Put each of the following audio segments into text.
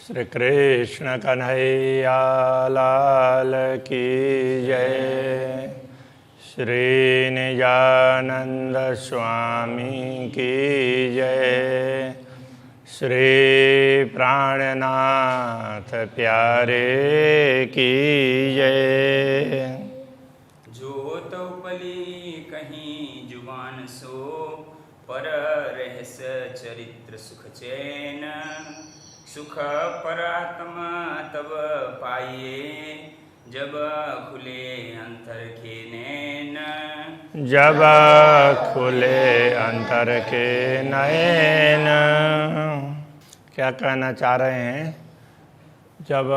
श्री कृष्ण कन्हैया लाल की जय। श्री निजानंद स्वामी की जय। श्री प्राणनाथ प्यारे की जय। जो तो पली कहीं जुबान सो, पर रहस चरित्र सुख चैन। सुख परात्मा तब पाइए, जब खुले अंतर के नैन। जब खुले अंतर के नैन। क्या कहना चाह रहे हैं? जब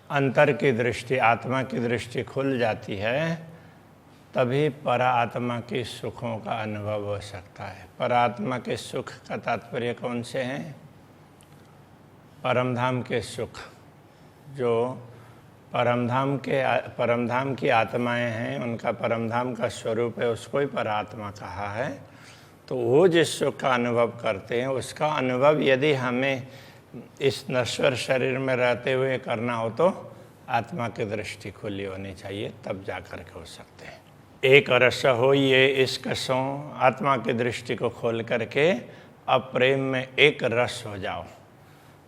अंतर की दृष्टि, आत्मा की दृष्टि खुल जाती है, तभी परात्मा के सुखों का अनुभव हो सकता है। परात्मा के सुख का तात्पर्य कौन से हैं? परमधाम के सुख। जो परमधाम की आत्माएं हैं, उनका परमधाम का स्वरूप है, उसको ही परात्मा कहा है। तो वो जिस सुख का अनुभव करते हैं, उसका अनुभव यदि हमें इस नश्वर शरीर में रहते हुए करना हो, तो आत्मा की दृष्टि खुली होनी चाहिए, तब जा कर के हो सकते हैं। एक रस हो ये इश्क सो, आत्मा की दृष्टि को खोल करके अब प्रेम में एक रस हो जाओ।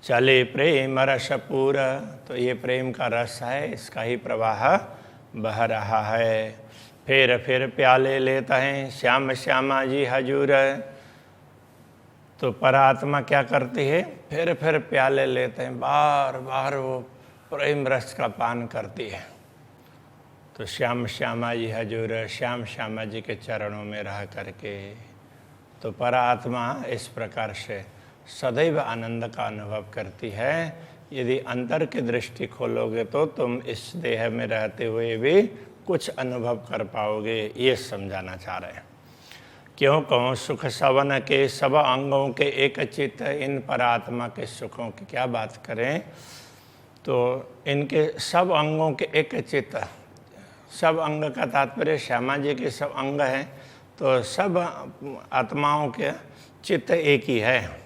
चले प्रेम रस पूरा, तो ये प्रेम का रस है, इसका ही प्रवाह बह रहा है। फिर प्याले लेता है श्याम श्यामा जी हजूर। तो परात्मा क्या करती है? फिर प्याले लेते हैं, बार बार वो प्रेम रस का पान करती है। तो श्याम श्यामा जी हजूर, श्याम श्यामा जी के चरणों में रह करके, तो परात्मा इस प्रकार से सदैव आनंद का अनुभव करती है। यदि अंतर की दृष्टि खोलोगे तो तुम इस देह में रहते हुए भी कुछ अनुभव कर पाओगे, ये समझाना चाह रहे हैं। क्यों कहूँ सुख सवन के सब अंगों के एक चित्त, इन परात्मा के सुखों की क्या बात करें। तो इनके सब अंगों के एक चित्त, सब अंग का तात्पर्य श्यामा जी के सब अंग हैं, तो सब आत्माओं के चित्त एक ही है।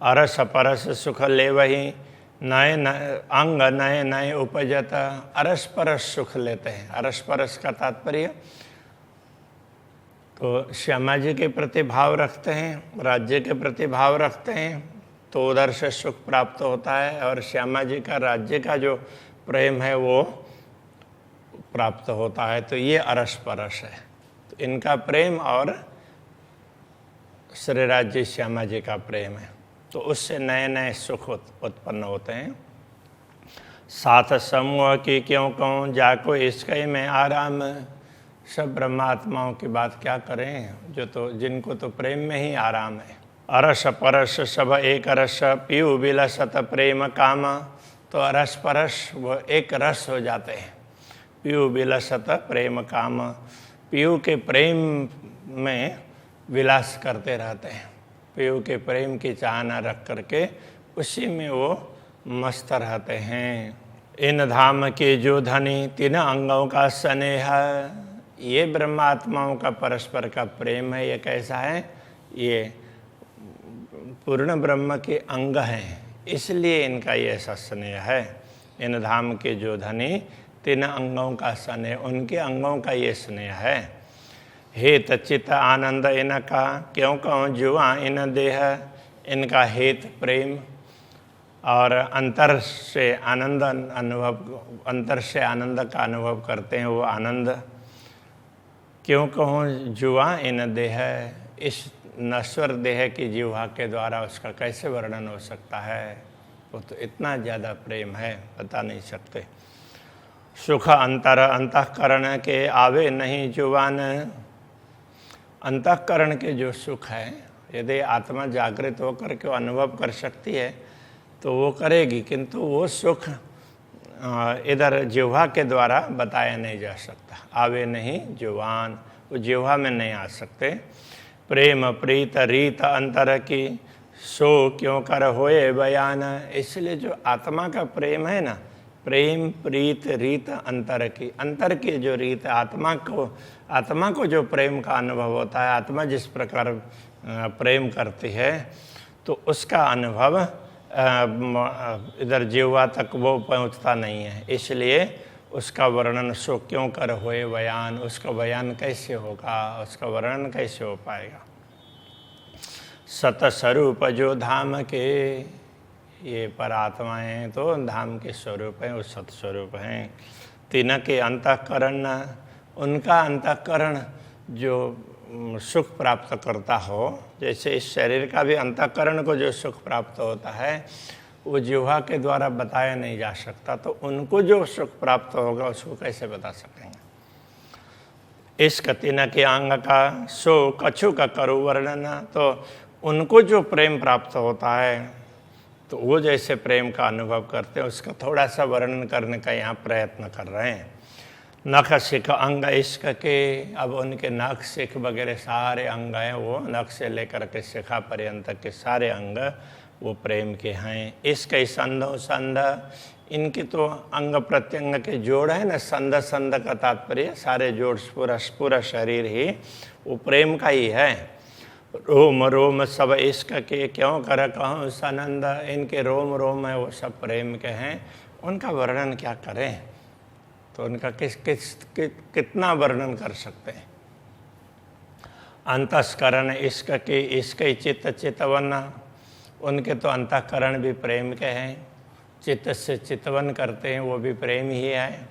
अरस परस सुख ले वही, नए अंग नए नए उपजत। अरस परस सुख लेते हैं। अरस परस का तात्पर्य तो श्यामा जी के प्रति भाव रखते हैं, राज्य के प्रति भाव रखते हैं, तो उधर से सुख प्राप्त होता है, और श्यामा जी का राज्य का जो प्रेम है वो प्राप्त होता है। तो ये अरस परस है। तो इनका प्रेम और श्री राज्य श्यामा जी का प्रेम है, तो उससे नए नए सुख उत्पन्न होते हैं। साथ समूह की क्यों कहूँ, जाको इसके में आराम। सब ब्रह्मात्माओं की बात क्या करें, जिनको तो प्रेम में ही आराम है। अरस परस सब एक रस, पीयू बिलसत प्रेम काम। तो अरस परस वो एक रस हो जाते हैं। पीयू बिलसत प्रेम काम, पीयू के प्रेम में विलास करते रहते हैं। पीयू के प्रेम की चाहना रख करके उसी में वो मस्त रहते हैं। इन धाम के जो धनी, तीन अंगों का स्नेह। ये ब्रह्मात्माओं का परस्पर का प्रेम है। ये कैसा है? ये पूर्ण ब्रह्म के अंग हैं, इसलिए इनका ये ऐसा स्नेह है। इन धाम के जो धनी, तीन अंगों का स्नेह, उनके अंगों का ये स्नेह है। हेत चित्त आनंद इनका, क्यों कहूँ जुआ इन देह। इनका हेत प्रेम, और अंतर से आनंद का अनुभव करते हैं, वो आनंद। क्यों कहूँ जुआ इन देह। इस नश्वर देह की जीवा के द्वारा उसका कैसे वर्णन हो सकता है? वो तो इतना ज़्यादा प्रेम है, बता नहीं सकते। सुख अंतर अंतःकरण के आवे नहीं जुबान। अंतःकरण के जो सुख है, यदि आत्मा जागृत होकर के अनुभव कर सकती है तो वो करेगी, किंतु वो सुख इधर जिह्वा के द्वारा बताया नहीं जा सकता। आवे नहीं जुबान, वो जिह्वा में नहीं आ सकते। प्रेम प्रीत रीत अंतर की, सो क्यों कर होए बयान। इसलिए जो आत्मा का प्रेम है ना, प्रेम प्रीत रीत अंतर की जो रीत, आत्मा को जो प्रेम का अनुभव होता है, आत्मा जिस प्रकार प्रेम करती है, तो उसका अनुभव इधर जिह्वा तक वो पहुंचता नहीं है, इसलिए उसका वर्णन सो क्यों कर होए बयान, उसका बयान कैसे होगा, उसका वर्णन कैसे हो पाएगा। सतस्वरूप जो धाम के, ये परात्माएँ हैं तो धाम के स्वरूप हैं, वो सतस्वरूप हैं। तिनके अंतःकरण, उनका अंतःकरण जो सुख प्राप्त करता हो, जैसे इस शरीर का भी अंतःकरण को जो सुख प्राप्त होता है वो जिह्वा के द्वारा बताया नहीं जा सकता, तो उनको जो सुख प्राप्त होगा उसको कैसे बता सकेंगे। इस तिन के अंग का सो कछु का करो वर्णन, तो उनको जो प्रेम प्राप्त होता है तो वो जैसे प्रेम का अनुभव करते हैं उसका थोड़ा सा वर्णन करने का यहाँ प्रयत्न कर रहे हैं। नख शिख अंग इश्क के, अब उनके नख शिख वगैरह सारे अंग हैं, वो नख से लेकर के शिखा पर्यंत के सारे अंग वो प्रेम के हैं। इसके संधो संध, इनकी तो अंग प्रत्यंग के जोड़ है ना, संध संध का तात्पर्य सारे जोड़, पूरा शरीर ही वो प्रेम का ही है। रोम रोम सब इश्क के, क्यों कर कहूँ सनंद, इनके रोम रोम है वो सब प्रेम के हैं, उनका वर्णन क्या करें, तो उनका कितना वर्णन कर सकते हैं। अंतस्करण इश्क के, इश्क चित्त चितवन, उनके तो अंतःकरण भी प्रेम के हैं, चित्त से चितवन करते हैं वो भी प्रेम ही है।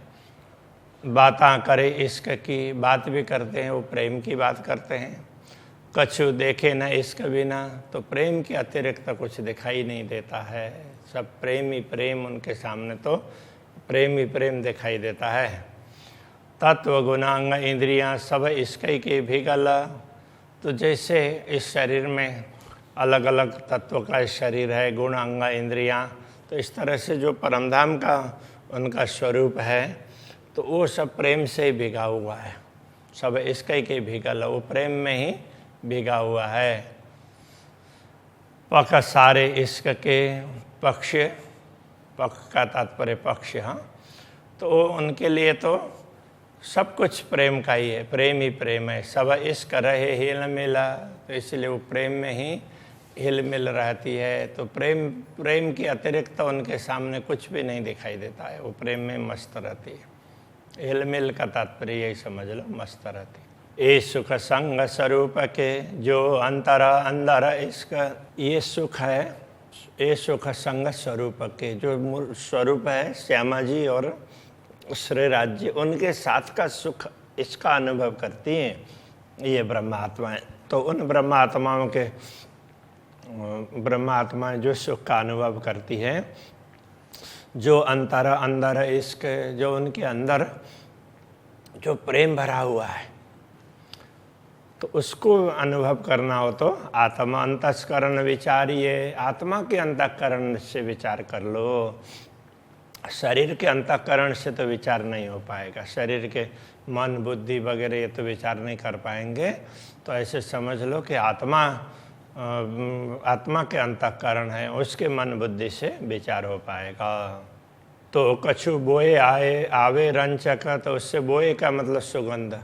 बातां करे इश्क की, बात भी करते हैं वो प्रेम की बात करते हैं। कछु देखे न इश्क बिना, तो प्रेम के अतिरिक्त कुछ दिखाई नहीं देता है, सब प्रेम ही प्रेम, उनके सामने तो प्रेम ही प्रेम दिखाई देता है। तत्व गुणांग इंद्रियां सब इश्क के भिगल, तो जैसे इस शरीर में अलग अलग तत्व का शरीर है, गुण अंग इंद्रियां, तो इस तरह से जो परमधाम का उनका स्वरूप है तो वो सब प्रेम से ही भिगा हुआ है, सब इसके के भिगल, वो प्रेम में ही भिगा हुआ है। पख सारे इश्क के, पक्ष, पक्ष का तात्पर्य पक्ष, हाँ, तो उनके लिए तो सब कुछ प्रेम का ही है, प्रेम ही प्रेम है। सब इश्क रहे हिल मिला, तो इसलिए वो प्रेम में ही हिल मिल रहती है, तो प्रेम के अतिरिक्त तो उनके सामने कुछ भी नहीं दिखाई देता है, वो प्रेम में मस्त रहती है। हिल मिल का तात्पर्य यही समझ लो, मस्त रहती है। ये सुख संग स्वरूप के, जो अंतर अंदर इश्क, ये सुख है, ये सुख संग स्वरूप के, जो मूल स्वरूप है श्यामा जी और श्री राज्य, उनके साथ का सुख इसका अनुभव करती हैं ये ब्रह्मात्माएं। तो उन ब्रह्मात्माएं जो सुख का अनुभव करती हैं, जो अंतर अंदर इश्क, जो उनके अंदर जो प्रेम भरा हुआ है, तो उसको अनुभव करना हो तो आत्मा अंतस्करण विचारिए, आत्मा के अंतःकरण से विचार कर लो। शरीर के अंतःकरण से तो विचार नहीं हो पाएगा, शरीर के मन बुद्धि वगैरह ये तो विचार नहीं कर पाएंगे। तो ऐसे समझ लो कि आत्मा के अंतःकरण है, उसके मन बुद्धि से विचार हो पाएगा। तो कछु बोए आवे रंचक, तो उससे बोए का मतलब सुगंध,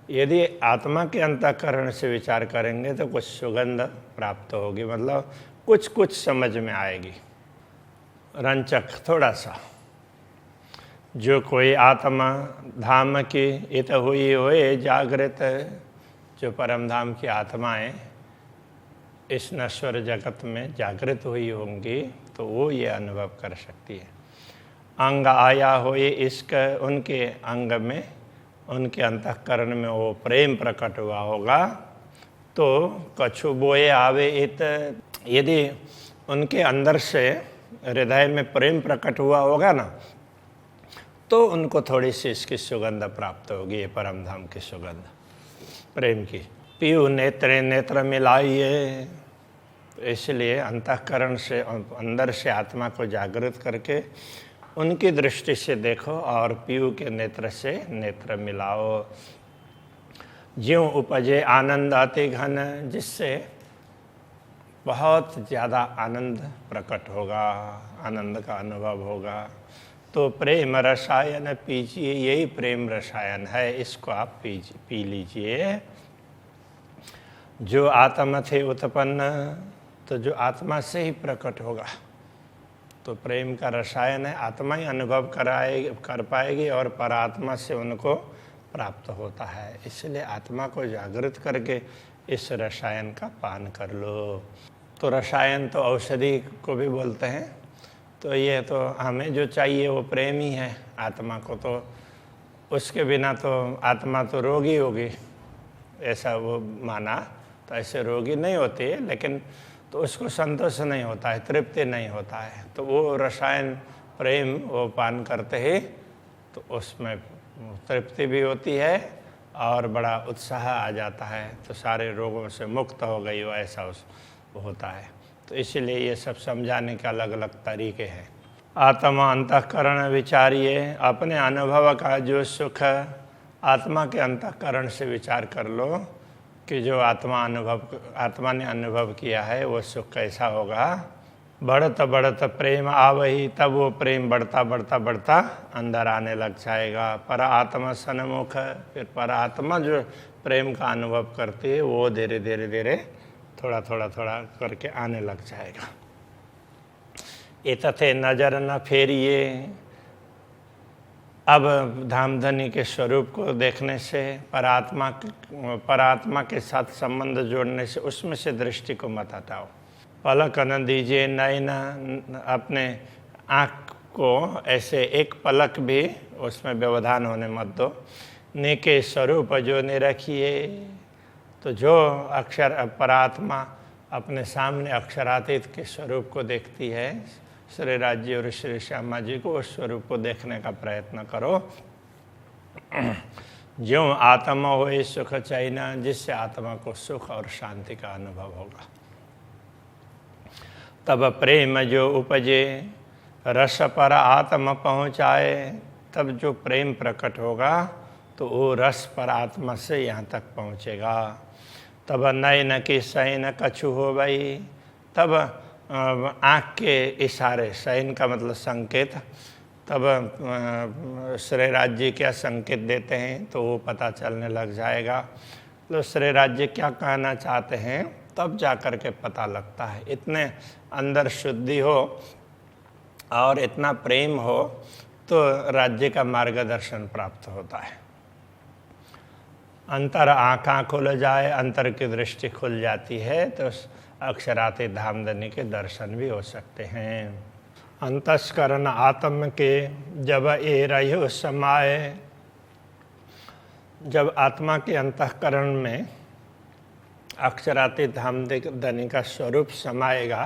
यदि आत्मा के अंतःकरण से विचार करेंगे तो कुछ सुगंध प्राप्त होगी, मतलब कुछ समझ में आएगी। रंचक थोड़ा सा, जो कोई आत्मा धाम की इत हुई होए जागृत, जो परम धाम की आत्माएं इस नश्वर जगत में जागृत हुई होंगी तो वो ये अनुभव कर सकती है। अंग आया होए इश्क, उनके अंग में, उनके अंतःकरण में वो प्रेम प्रकट हुआ होगा। तो कछु बोए आवे इत, यदि उनके अंदर से हृदय में प्रेम प्रकट हुआ होगा ना, तो उनको थोड़ी सी इसकी सुगंध प्राप्त होगी, ये परम धाम की सुगंध प्रेम की। पीयू नेत्र नेत्र मिलाइए, इसलिए अंतःकरण से, अंदर से आत्मा को जागृत करके उनकी दृष्टि से देखो और पीयू के नेत्र से नेत्र मिलाओ। ज्यों उपजे आनंद अति घन, जिससे बहुत ज़्यादा आनंद प्रकट होगा, आनंद का अनुभव होगा। तो प्रेम रसायन पीजिए, यही प्रेम रसायन है, इसको आप पी लीजिए। जो आत्मा थे उत्पन्न, तो जो आत्मा से ही प्रकट होगा, तो प्रेम का रसायन है, आत्मा ही अनुभव कर पाएगी और परात्मा से उनको प्राप्त होता है। इसलिए आत्मा को जागृत करके इस रसायन का पान कर लो। तो रसायन तो औषधि को भी बोलते हैं। तो ये तो हमें जो चाहिए वो प्रेम ही है। आत्मा को तो उसके बिना तो आत्मा तो रोगी होगी, ऐसा वो माना। तो ऐसे रोगी नहीं होती है, लेकिन तो उसको संतोष नहीं होता है, तृप्ति नहीं होता है। तो वो रसायन प्रेम वो पान करते ही तो उसमें तृप्ति भी होती है और बड़ा उत्साह आ जाता है, तो सारे रोगों से मुक्त हो गई हो, ऐसा होता है। तो इसीलिए ये सब समझाने के अलग अलग तरीके हैं। आत्मा अंतःकरण विचारिए, अपने अनुभव का जो सुख आत्मा के अंतःकरण से विचार कर लो कि जो आत्मा ने अनुभव किया है वो सुख कैसा होगा। बढ़त बढ़त प्रेम आवही, तब वो प्रेम बढ़ता बढ़ता बढ़ता अंदर आने लग जाएगा। पर आत्मा सन्मुख, फिर पर आत्मा जो प्रेम का अनुभव करती है वो धीरे धीरे धीरे थोड़ा थोड़ा थोड़ा करके आने लग जाएगा। एतथे नजर न फेरिए, अब धामधनी के स्वरूप को देखने से, परात्मा के साथ संबंध जोड़ने से उसमें से दृष्टि को मत हटाओ। पलक न दीजिए नयन, अपने आँख को ऐसे एक पलक भी उसमें व्यवधान होने मत दो। नेके स्वरूप जो ने रखिए, तो जो अक्षर परात्मा अपने सामने अक्षरातीत के स्वरूप को देखती है, श्री राज्य और श्री श्यामा जी को उस स्वरूप को देखने का प्रयत्न करो। ज्यों आत्मा होए सुख चैना, जिससे आत्मा को सुख और शांति का अनुभव होगा। तब प्रेम जो उपजे रस पर आत्मा पहुँचाए, तब जो प्रेम प्रकट होगा तो वो रस पर आत्मा से यहाँ तक पहुँचेगा। तब नयन की शयन कछु हो गई, तब आँख के इशारे, शयन का मतलब संकेत, तब श्री राज्य क्या संकेत देते हैं तो वो पता चलने लग जाएगा। तो श्री राज्य क्या कहना चाहते हैं तब जा कर के पता लगता है। इतने अंदर शुद्धि हो और इतना प्रेम हो तो राज्य का मार्गदर्शन प्राप्त होता है। अंतर आँखें खुल जाए, अंतर की दृष्टि खुल जाती है तो अक्षरातीत धामधनी के दर्शन भी हो सकते हैं। अंतस्करण आत्म के जब ए रहो समाये, जब आत्मा के अंतःकरण में अक्षरातीत धामधनी का स्वरूप समाएगा,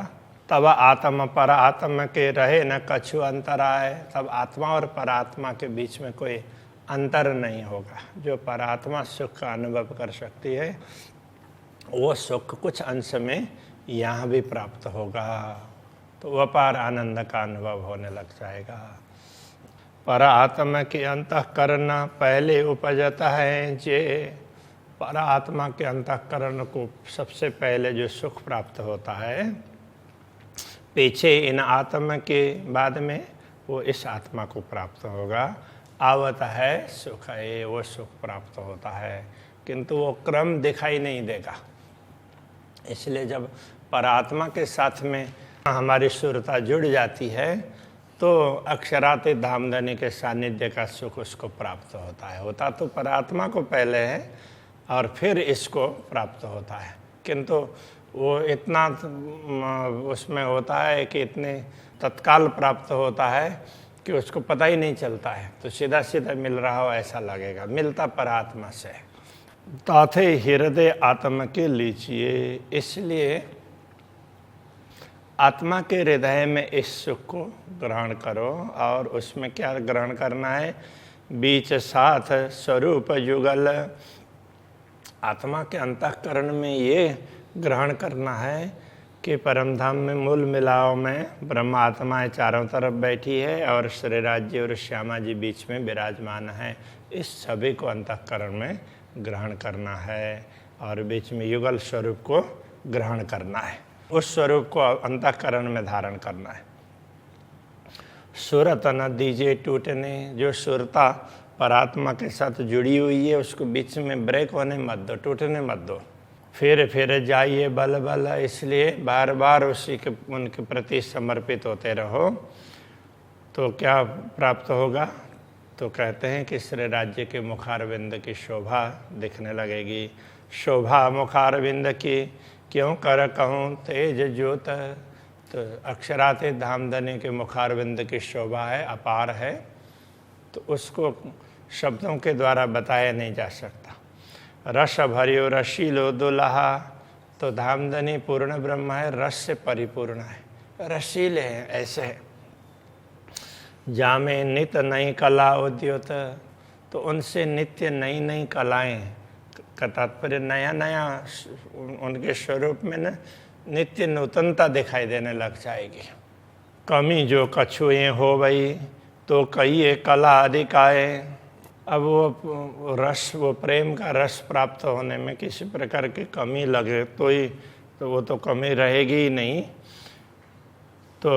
तब आत्मा पर आत्मा के रहे न कछु अंतर आए, तब आत्मा और परात्मा के बीच में कोई अंतर नहीं होगा। जो परात्मा सुख का अनुभव कर सकती है वो सुख कुछ अंश में यहाँ भी प्राप्त होगा, तो अपार आनंद का अनुभव होने लग जाएगा। पर आत्मा के अंतःकरण पहले उपजता है, जे पर आत्मा के अंतःकरण को सबसे पहले जो सुख प्राप्त होता है, पीछे इन आत्मा के बाद में वो इस आत्मा को प्राप्त होगा। आवता है सुख है, वो सुख प्राप्त होता है, किंतु वो क्रम दिखाई नहीं देगा। इसलिए जब परात्मा के साथ में हमारी सुरता जुड़ जाती है तो अक्षरातीत धामधनी के सानिध्य का सुख उसको प्राप्त होता है। होता तो परात्मा को पहले है और फिर इसको प्राप्त होता है, किंतु वो इतना उसमें होता है कि इतने तत्काल प्राप्त होता है कि उसको पता ही नहीं चलता है, तो सीधा सीधा मिल रहा हो ऐसा लगेगा। मिलता परात्मा से। ताथे हृदय आत्मा के लीजिए, इसलिए आत्मा के हृदय में इस सुख को ग्रहण करो। और उसमें क्या ग्रहण करना है? बीच साथ स्वरूप युगल, आत्मा के अंतःकरण में ये ग्रहण करना है कि परमधाम में मूल मिलाव में ब्रह्म आत्माएं चारों तरफ बैठी है और श्री राज्य और श्यामा जी बीच में विराजमान है। इस सभी को अंतःकरण में ग्रहण करना है और बीच में युगल स्वरूप को ग्रहण करना है। उस स्वरूप को अंतःकरण में धारण करना है। सुरत न दीजिए टूटने, जो सुरता परात्मा के साथ जुड़ी हुई है उसको बीच में ब्रेक होने मत दो, टूटने मत दो। फिर जाइए बल बल, इसलिए बार बार उसी के उनके प्रति समर्पित होते रहो। तो क्या प्राप्त होगा? तो कहते हैं कि श्री राज्य के मुखारविंद की शोभा दिखने लगेगी। शोभा मुखारविंद की क्यों कर कहूँ तेज ज्योत। तो अक्षरातीत धामधनी के मुखारविंद की शोभा है, अपार है, तो उसको शब्दों के द्वारा बताया नहीं जा सकता। रस भरियो रशीलो दुल्हा, तो धामधनी पूर्ण ब्रह्म है, रस से परिपूर्ण है, रसीले हैं, ऐसे है। जामे नित नई कला उद्योत, तो उनसे नित्य नई नई कलाएं का तात्पर्य नया नया उनके स्वरूप में न नित्य नूतनता दिखाई देने लग जाएगी। कमी जो कछुए हो गई तो कई कला अधिक आए। अब वो रस, वो प्रेम का रस प्राप्त होने में किसी प्रकार की कमी लगे तो वो तो कमी रहेगी ही नहीं। तो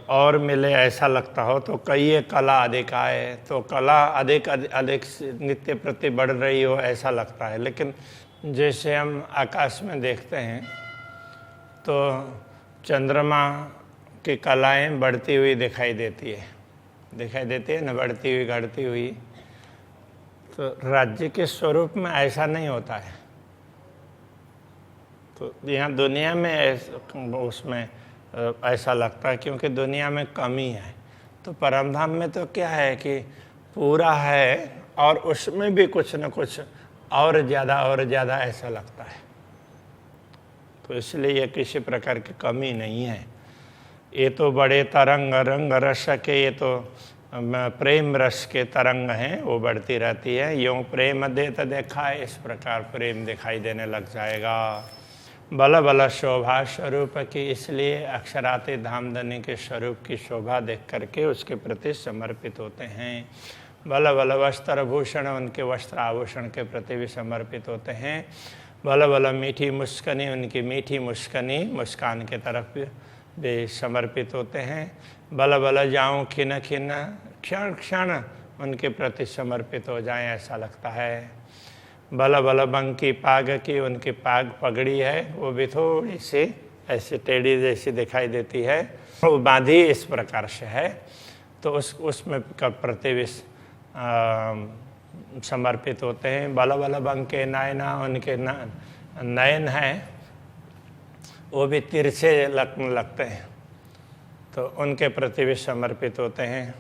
और मिले ऐसा लगता हो तो कई कला अधिक आए, तो कला अधिक अधिक नित्य प्रति बढ़ रही हो ऐसा लगता है। लेकिन जैसे हम आकाश में देखते हैं तो चंद्रमा की कलाएं बढ़ती हुई दिखाई देती है ना, बढ़ती हुई घटती हुई। तो राज्य के स्वरूप में ऐसा नहीं होता है। तो यहाँ दुनिया में उसमें ऐसा लगता है क्योंकि दुनिया में कमी है। तो परमधाम में तो क्या है कि पूरा है और उसमें भी कुछ न कुछ और ज़्यादा ऐसा लगता है। तो इसलिए ये किसी प्रकार की कमी नहीं है। ये तो बड़े तरंग रंग रस के, ये तो प्रेम रस के तरंग हैं, वो बढ़ती रहती है। यूँ प्रेम देत देखा, इस प्रकार प्रेम दिखाई देने लग जाएगा। बल बल शोभा स्वरूप की, इसलिए अक्षरातीत धामधनी के स्वरूप की शोभा देख करके उसके प्रति समर्पित होते हैं। बल बल वस्त्र भूषण, उनके वस्त्र आभूषण के प्रति भी समर्पित होते हैं। बल बल मीठी मुस्कनी, उनकी मीठी मुस्कनी मुस्कान के तरफ भी समर्पित होते हैं। बल बल जाऊँ खिन खिन, क्षण क्षण उनके प्रति समर्पित हो जाएं ऐसा लगता है। बल बल बंकी पाग की, उनकी पाग पगड़ी है वो भी थोड़ी सी ऐसी टेढ़ी जैसी दिखाई देती है, वो बांधी इस प्रकार से है। तो उसमें प्रति भी समर्पित होते हैं। बल बल बंके नयना, उनके नयन हैं वो भी तिरछे लगते हैं, तो उनके प्रति भी समर्पित होते हैं।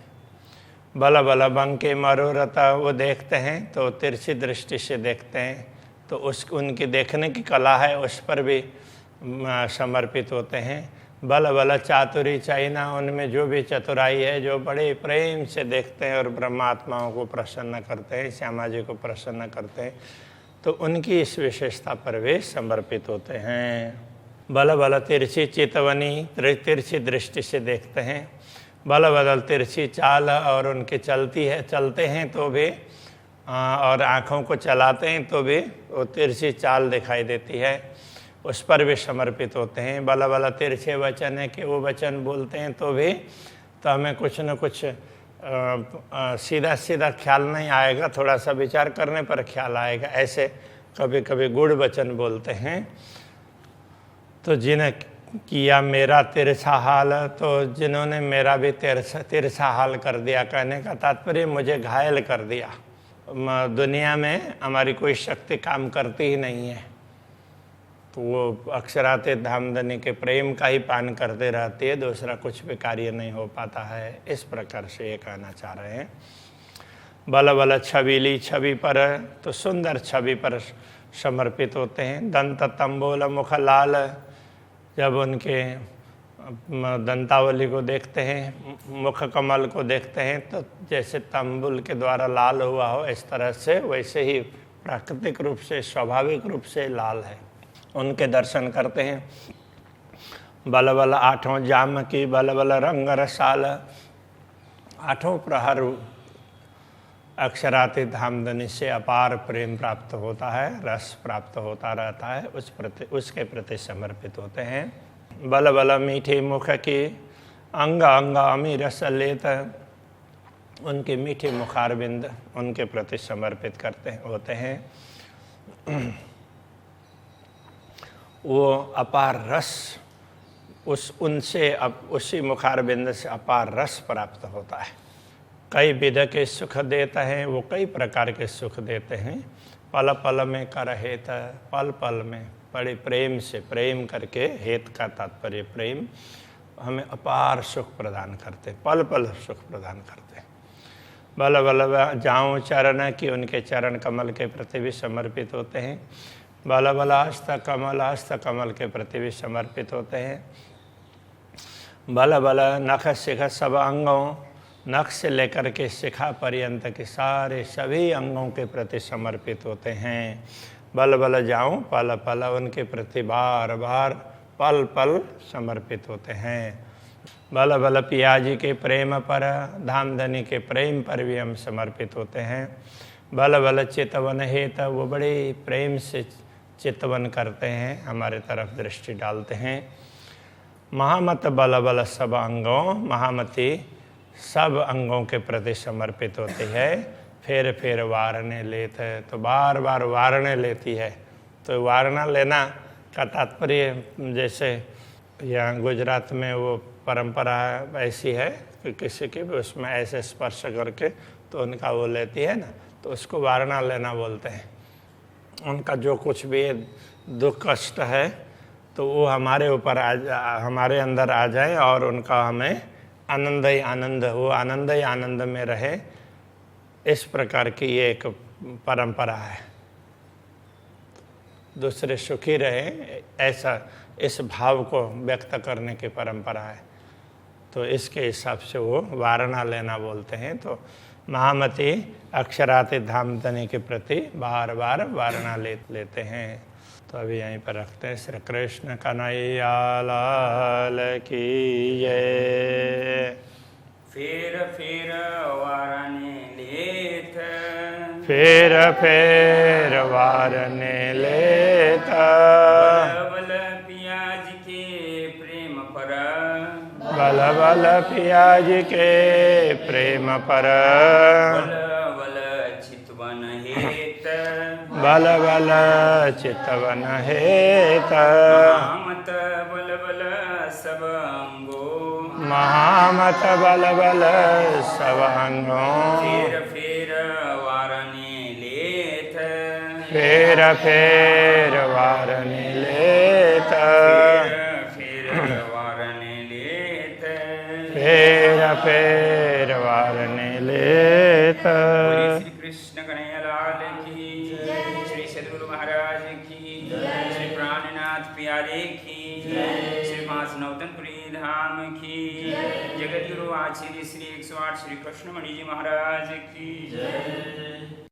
बल बल बंके मरोरता, वो देखते हैं तो तिरछी दृष्टि से देखते हैं, तो उनकी देखने की कला है उस पर भी समर्पित होते हैं। बल बल चातुरी चाइना, उनमें जो भी चतुराई है, जो बड़े प्रेम से देखते हैं और ब्रह्मात्माओं को प्रसन्न करते हैं, श्यामा जी को प्रसन्न करते हैं, तो उनकी इस विशेषता पर भी समर्पित होते हैं। बल बल तिरछी चितवनी, तिरछी दृष्टि से देखते हैं। बल बल तिरछी चाल, और उनके चलते हैं तो भी और आँखों को चलाते हैं तो भी वो तिरछी चाल दिखाई देती है, उस पर भी समर्पित होते हैं। बल बल तिरछे वचन है कि वो वचन बोलते हैं तो भी तो हमें कुछ न कुछ सीधा सीधा ख्याल नहीं आएगा, थोड़ा सा विचार करने पर ख्याल आएगा। ऐसे कभी कभी गूढ़ वचन बोलते हैं। तो जिन्हें किया मेरा तिरछा हाल, तो जिन्होंने मेरा भी तिरछा हाल कर दिया, कहने का तात्पर्य मुझे घायल कर दिया। दुनिया में हमारी कोई शक्ति काम करती ही नहीं है, तो वो अक्षरातीत धामधनी के प्रेम का ही पान करते रहती है, दूसरा कुछ भी कार्य नहीं हो पाता है। इस प्रकार से ये कहना चाह रहे हैं। बल बल छबीली, छवि पर, तो सुंदर छवि पर समर्पित होते हैं। दंत तंबोल मुख लाल, जब उनके दंतावली को देखते हैं, मुख कमल को देखते हैं, तो जैसे तंबुल के द्वारा लाल हुआ हो इस तरह से, वैसे ही प्राकृतिक रूप से स्वाभाविक रूप से लाल है, उनके दर्शन करते हैं। बल बल आठों जाम की, बल बल रंग रसाल, आठों प्रहर अक्षरातीत धामधनी से अपार प्रेम प्राप्त होता है, रस प्राप्त होता रहता है, उसके प्रति समर्पित होते हैं। बल बल मीठे मुख की, अंग अंग अमी रस लेत, उनके मीठे मुखारबिंद उनके प्रति समर्पित होते हैं। वो अपार रस उनसे अब उसी मुखारबिंद से अपार रस प्राप्त होता है। कई विध के सुख देते हैं, वो कई प्रकार के सुख देते हैं। पल पल में कर हेत, पल पल में बड़े प्रेम से, प्रेम करके हेत का तात्पर्य प्रेम, हमें अपार सुख प्रदान करते, पल पल सुख प्रदान करते। बल बल जाऊँ चरण की, उनके चरण कमल के प्रति भी समर्पित होते हैं। बल बलास्त कमल के प्रति भी समर्पित होते हैं। बल बल नख शिख सब अंगों, नख से लेकर के शिखा पर्यंत के सारे सभी अंगों के प्रति समर्पित होते हैं। बल बल जाऊँ पल पल, उनके प्रति बार बार पल पल समर्पित होते हैं। बल बल पियाजी के प्रेम पर, धामधनी के प्रेम पर भी हम समर्पित होते हैं। बल बल चितवन हेत, वो बड़े प्रेम से चितवन करते हैं, हमारे तरफ दृष्टि डालते हैं। महामत बल बल सब अंगों, महामती सब अंगों के प्रति समर्पित होती है। फिर वारने लेते है, तो बार बार वारने लेती है। तो वारना लेना का तात्पर्य, जैसे यहाँ गुजरात में वो परंपरा ऐसी है कि किसी की भी उसमें ऐसे स्पर्श करके तो उनका वो लेती है ना, तो उसको वारना लेना बोलते हैं। उनका जो कुछ भी दुख कष्ट है तो वो हमारे ऊपर हमारे अंदर आ जाए और उनका हमें आनंद ही आनंद, वो आनंद ही आनंद में रहे, इस प्रकार की ये एक परंपरा है। दूसरे सुखी रहे, ऐसा इस भाव को व्यक्त करने की परंपरा है। तो इसके हिसाब से वो वारणा लेना बोलते हैं। तो महामती अक्षराति धामधनी के प्रति बार बार वारणा लेते हैं। तो अभी यहीं पर रखते हैं। श्री कृष्ण कन्हैया लाल की जय। फेर वारने लेत, फेर वारने लेता, बल पियाज के प्रेम पर, बल बल पियाज के प्रेम पर, बल चितवन हेत, बल बल चितवन हेत, महामत बल बल सब अंगो, महामत बल बल सब अंगों, फेर वारने लेत, फेर वारने लेत, फेर वारने लेत, फेर वारने लेत। श्री कृष्ण कन्हैया लाल की, श्री सद्गुरु महाराज की, श्री प्राणनाथ प्यारे की, श्री मास नौतनपुरी धाम की, जगत गुरु आचार्य श्री 108 श्री कृष्ण मणि जी महाराज की।